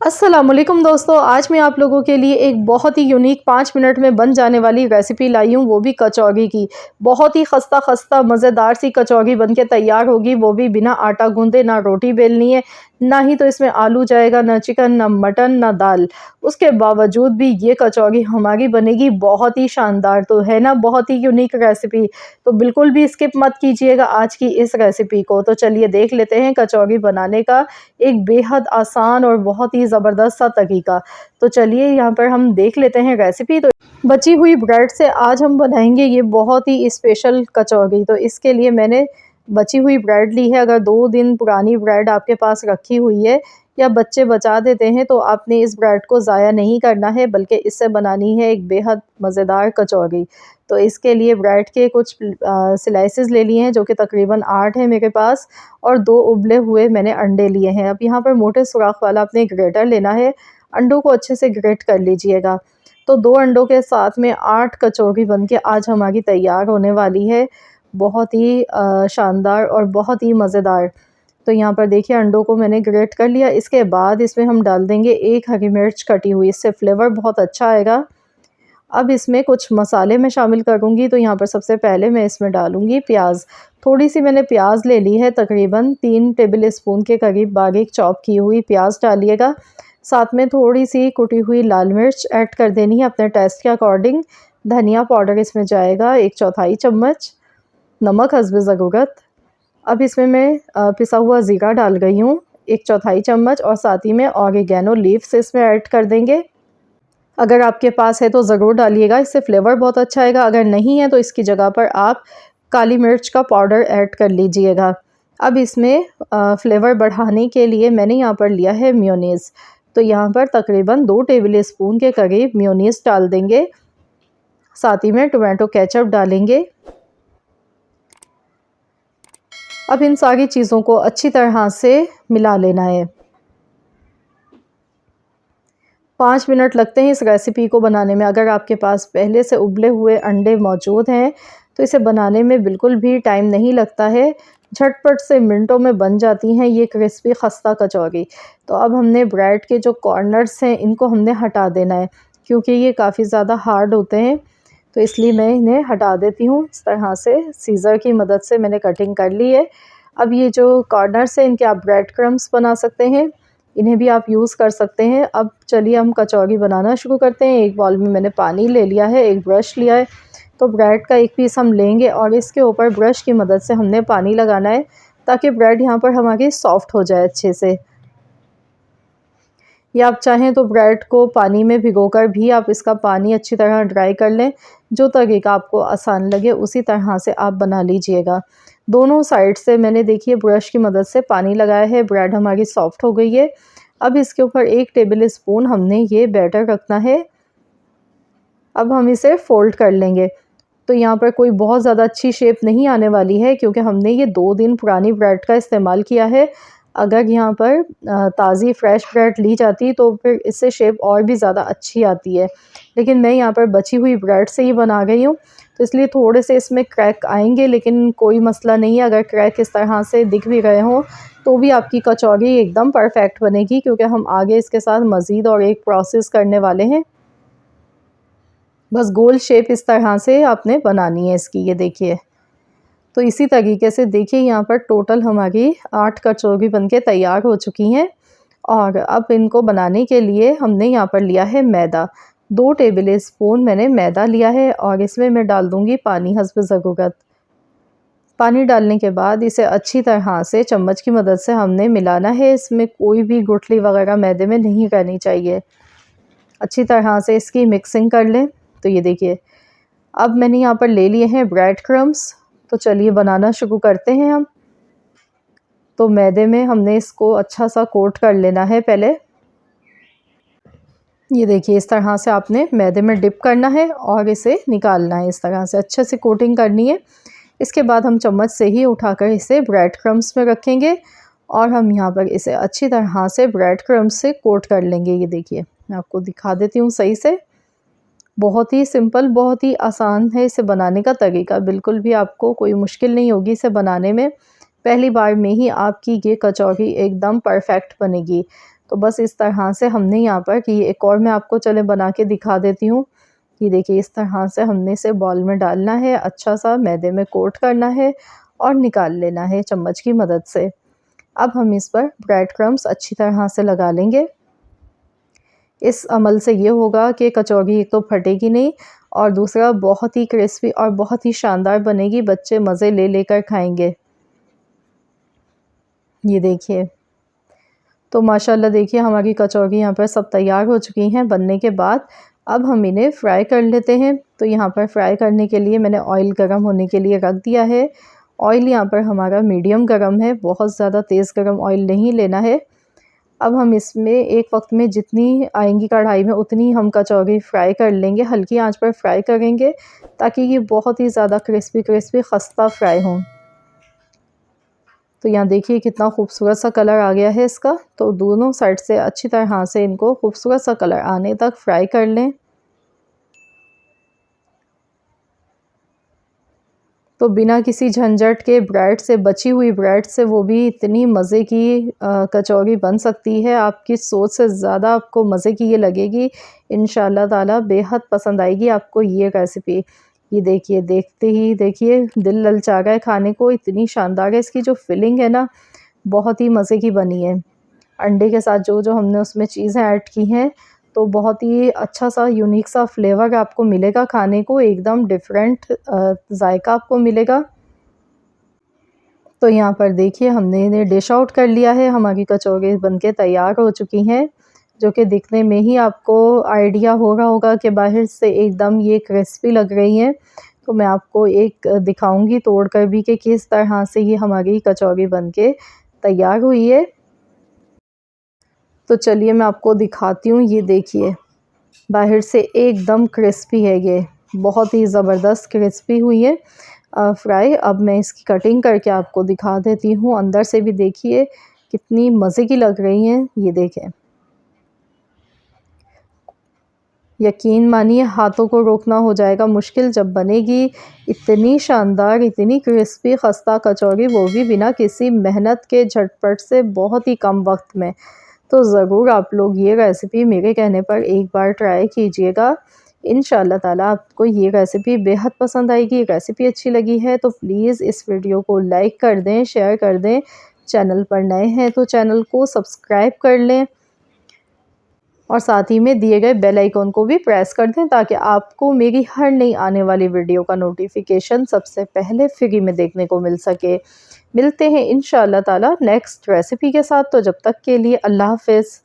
अस्सलामुअलैकुम दोस्तों, आज मैं आप लोगों के लिए एक बहुत ही यूनिक 5 मिनट में बन जाने वाली रेसिपी लाई हूँ, वो भी कचौरी की। बहुत ही खस्ता खस्ता मज़ेदार सी कचौरी बन के तैयार होगी, वो भी बिना आटा गूँधे। ना रोटी बेलनी है, ना ही तो इसमें आलू जाएगा, ना चिकन, ना मटन, ना दाल। उसके बावजूद भी ये कचौरी हमारी बनेगी बहुत ही शानदार। तो है ना बहुत ही यूनिक रेसिपी, तो बिल्कुल भी स्किप मत कीजिएगा आज की इस रेसिपी को। तो चलिए देख लेते हैं कचौरी बनाने का एक बेहद आसान और बहुत ही ज़बरदस्त सा तरीका। तो चलिए यहाँ पर हम देख लेते हैं रेसिपी। तो बची हुई ब्रेड से आज हम बनाएंगे ये बहुत ही स्पेशल कचौरी। तो इसके लिए मैंने बची हुई ब्रेड ली है। अगर 2 दिन पुरानी ब्रेड आपके पास रखी हुई है या बच्चे बचा देते हैं तो आपने इस ब्रेड को ज़ाया नहीं करना है, बल्कि इससे बनानी है एक बेहद मज़ेदार कचौरी। तो इसके लिए ब्रेड के कुछ स्लाइसेस ले लिए हैं, जो कि तकरीबन 8 है मेरे पास, और 2 उबले हुए मैंने अंडे लिए हैं। अब यहाँ पर मोटे सुराख वाला आपने ग्रेटर लेना है, अंडों को अच्छे से ग्रेट कर लीजिएगा। तो 2 अंडों के साथ में 8 कचौरी बन के आज हमारी तैयार होने वाली है, बहुत ही शानदार और बहुत ही मज़ेदार। तो यहाँ पर देखिए अंडों को मैंने ग्रेट कर लिया। इसके बाद इसमें हम डाल देंगे 1 हरी मिर्च कटी हुई, इससे फ्लेवर बहुत अच्छा आएगा। अब इसमें कुछ मसाले मैं शामिल करूँगी। तो यहाँ पर सबसे पहले मैं इसमें डालूँगी प्याज। थोड़ी सी मैंने प्याज ले ली है, तकरीबन 3 टेबल स्पून के करीब बारीक चॉप की हुई प्याज डालिएगा। साथ में थोड़ी सी कुटी हुई लाल मिर्च ऐड कर देनी है अपने टेस्ट के अकॉर्डिंग। धनिया पाउडर इसमें जाएगा 1/4 चम्मच। नमक हस्ब ज़रूरत। अब इसमें मैं पिसा हुआ ज़ीरा डाल रही हूँ 1/4 चम्मच, और साथ ही में ऑरिगेनो लीव्स इसमें ऐड कर देंगे। अगर आपके पास है तो ज़रूर डालिएगा, इससे फ्लेवर बहुत अच्छा आएगा। अगर नहीं है तो इसकी जगह पर आप काली मिर्च का पाउडर ऐड कर लीजिएगा। अब इसमें फ्लेवर बढ़ाने के लिए मैंने यहाँ पर लिया है मेयोनीज़। तो यहाँ पर तकरीबन 2 टेबल स्पून के करीब मेयोनीज़ डाल देंगे। साथ ही में टोमेटो केचप डालेंगे। अब इन सारी चीज़ों को अच्छी तरह से मिला लेना है। 5 मिनट लगते हैं इस रेसिपी को बनाने में। अगर आपके पास पहले से उबले हुए अंडे मौजूद हैं तो इसे बनाने में बिल्कुल भी टाइम नहीं लगता है, झटपट से मिनटों में बन जाती हैं ये क्रिस्पी खस्ता कचौरी। तो अब हमने ब्रेड के जो कॉर्नर्स हैं इनको हमने हटा देना है, क्योंकि ये काफ़ी ज़्यादा हार्ड होते हैं। तो इसलिए मैं इन्हें हटा देती हूँ। इस तरह से सीज़र की मदद से मैंने कटिंग कर ली है। अब ये जो कॉर्नर्स हैं इनके आप ब्रेड क्रम्स बना सकते हैं, इन्हें भी आप यूज़ कर सकते हैं। अब चलिए हम कचौरी बनाना शुरू करते हैं। एक बाउल में मैंने पानी ले लिया है, एक ब्रश लिया है। तो ब्रेड का एक पीस हम लेंगे और इसके ऊपर ब्रश की मदद से हमने पानी लगाना है, ताकि ब्रेड यहाँ पर हमारी सॉफ्ट हो जाए अच्छे से। या आप चाहें तो ब्रेड को पानी में भिगोकर भी आप इसका पानी अच्छी तरह ड्राई कर लें। जो तरीका आपको आसान लगे उसी तरह से आप बना लीजिएगा। दोनों साइड से मैंने देखिए ब्रश की मदद से पानी लगाया है, ब्रेड हमारी सॉफ्ट हो गई है। अब इसके ऊपर 1 टेबल स्पून हमने ये बैटर रखना है। अब हम इसे फ़ोल्ड कर लेंगे। तो यहाँ पर कोई बहुत ज़्यादा अच्छी शेप नहीं आने वाली है, क्योंकि हमने ये 2 दिन पुरानी ब्रेड का इस्तेमाल किया है। अगर यहाँ पर ताज़ी फ्रेश ब्रेड ली जाती तो फिर इससे शेप और भी ज़्यादा अच्छी आती है, लेकिन मैं यहाँ पर बची हुई ब्रेड से ही बना गई हूँ। तो इसलिए थोड़े से इसमें क्रैक आएंगे, लेकिन कोई मसला नहीं है। अगर क्रैक इस तरह से दिख भी रहे हों तो भी आपकी कचौरी एकदम परफेक्ट बनेगी, क्योंकि हम आगे इसके साथ मज़ीद और एक प्रोसेस करने वाले हैं। बस गोल शेप इस तरह से आपने बनानी है इसकी, ये देखिए। तो इसी तरीके से देखिए यहाँ पर टोटल हमारी 8 कचौरी बनके तैयार हो चुकी हैं। और अब इनको बनाने के लिए हमने यहाँ पर लिया है मैदा। 2 टेबल स्पून मैंने मैदा लिया है, और इसमें मैं डाल दूँगी पानी हस्ब ज़रूरत। पानी डालने के बाद इसे अच्छी तरह से चम्मच की मदद से हमने मिलाना है। इसमें कोई भी गुठली वगैरह मैदे में नहीं करनी चाहिए। अच्छी तरह से इसकी मिक्सिंग कर लें। तो ये देखिए अब मैंने यहाँ पर ले लिए हैं ब्रेड क्रम्स। तो चलिए बनाना शुरू करते हैं हम। तो मैदे में हमने इसको अच्छा सा कोट कर लेना है पहले। ये देखिए इस तरह से आपने मैदे में डिप करना है और इसे निकालना है। इस तरह से अच्छे से कोटिंग करनी है। इसके बाद हम चम्मच से ही उठाकर इसे ब्रेड क्रम्स में रखेंगे, और हम यहाँ पर इसे अच्छी तरह से ब्रेड क्रम्स से कोट कर लेंगे। ये देखिए मैं आपको दिखा देती हूँ सही से। बहुत ही सिंपल, बहुत ही आसान है इसे बनाने का तरीका। बिल्कुल भी आपको कोई मुश्किल नहीं होगी इसे बनाने में। पहली बार में ही आपकी ये कचौरी एकदम परफेक्ट बनेगी। तो बस इस तरह से हमने यहाँ पर कि एक और मैं आपको चले बना के दिखा देती हूँ। कि देखिए इस तरह से हमने इसे बॉल में डालना है, अच्छा सा मैदे में कोट करना है और निकाल लेना है चम्मच की मदद से। अब हम इस पर ब्रेड क्रम्स अच्छी तरह से लगा लेंगे। इस अमल से ये होगा कि कचौरी एक तो फटेगी नहीं और दूसरा बहुत ही क्रिस्पी और बहुत ही शानदार बनेगी, बच्चे मज़े ले लेकर खाएंगे। ये देखिए, तो माशाल्लाह देखिए हमारी कचौरी यहाँ पर सब तैयार हो चुकी हैं बनने के बाद। अब हम इन्हें फ्राई कर लेते हैं। तो यहाँ पर फ्राई करने के लिए मैंने ऑयल गरम होने के लिए रख दिया है। ऑयल यहाँ पर हमारा मीडियम गरम है, बहुत ज़्यादा तेज़ गरम ऑयल नहीं लेना है। अब हम इसमें एक वक्त में जितनी आएंगी कढ़ाई में उतनी हम कचौरी फ्राई कर लेंगे, हल्की आंच पर फ्राई करेंगे ताकि ये बहुत ही ज़्यादा क्रिस्पी क्रिस्पी खस्ता फ्राई हों। तो यहाँ देखिए कितना खूबसूरत सा कलर आ गया है इसका। तो दोनों साइड से अच्छी तरह से इनको खूबसूरत सा कलर आने तक फ्राई कर लें। तो बिना किसी झंझट के ब्रेड से, बची हुई ब्रेड से वो भी इतनी मज़े की कचौरी बन सकती है। आपकी सोच से ज़्यादा आपको मज़े की ये लगेगी। इंशाल्लाह ताला बेहद पसंद आएगी आपको ये रेसिपी। ये देखिए, देखते ही देखिए दिल ललचा रहा है खाने को, इतनी शानदार है। इसकी जो फिलिंग है ना, बहुत ही मज़े की बनी है। अंडे के साथ जो हमने उसमें चीज़ें ऐड की हैं, तो बहुत ही अच्छा सा यूनिक सा फ्लेवर आपको मिलेगा खाने को, एकदम डिफरेंट जायका आपको मिलेगा। तो यहाँ पर देखिए हमने इन्हें डिश आउट कर लिया है। हमारी कचौरी बनके तैयार हो चुकी हैं, जो कि दिखने में ही आपको आइडिया हो रहा होगा कि बाहर से एकदम ये क्रिस्पी लग रही हैं। तो मैं आपको एक दिखाऊंगी तोड़ कर भी कि किस तरह से ये हमारी कचौरी बनके तैयार हुई है। तो चलिए मैं आपको दिखाती हूँ। ये देखिए बाहर से एकदम क्रिस्पी है, ये बहुत ही ज़बरदस्त क्रिस्पी हुई है फ्राई। अब मैं इसकी कटिंग करके आपको दिखा देती हूँ। अंदर से भी देखिए कितनी मज़े की लग रही हैं। ये देखें, यकीन मानिए हाथों को रोकना हो जाएगा मुश्किल जब बनेगी इतनी शानदार, इतनी क्रिस्पी खस्ता कचौरी, वो भी बिना किसी मेहनत के, झटपट से, बहुत ही कम वक्त में। तो ज़रूर आप लोग ये रेसिपी मेरे कहने पर एक बार ट्राई कीजिएगा। इंशाल्लाह ताला आपको ये रेसिपी बेहद पसंद आएगी। रेसिपी अच्छी लगी है तो प्लीज़ इस वीडियो को लाइक कर दें, शेयर कर दें। चैनल पर नए हैं तो चैनल को सब्सक्राइब कर लें और साथ ही में दिए गए बेल आइकन को भी प्रेस कर दें ताकि आपको मेरी हर नई आने वाली वीडियो का नोटिफिकेशन सबसे पहले फ्री में देखने को मिल सके। मिलते हैं इंशाल्लाह ताला नेक्स्ट रेसिपी के साथ। तो जब तक के लिए अल्लाह हाफ़िज़।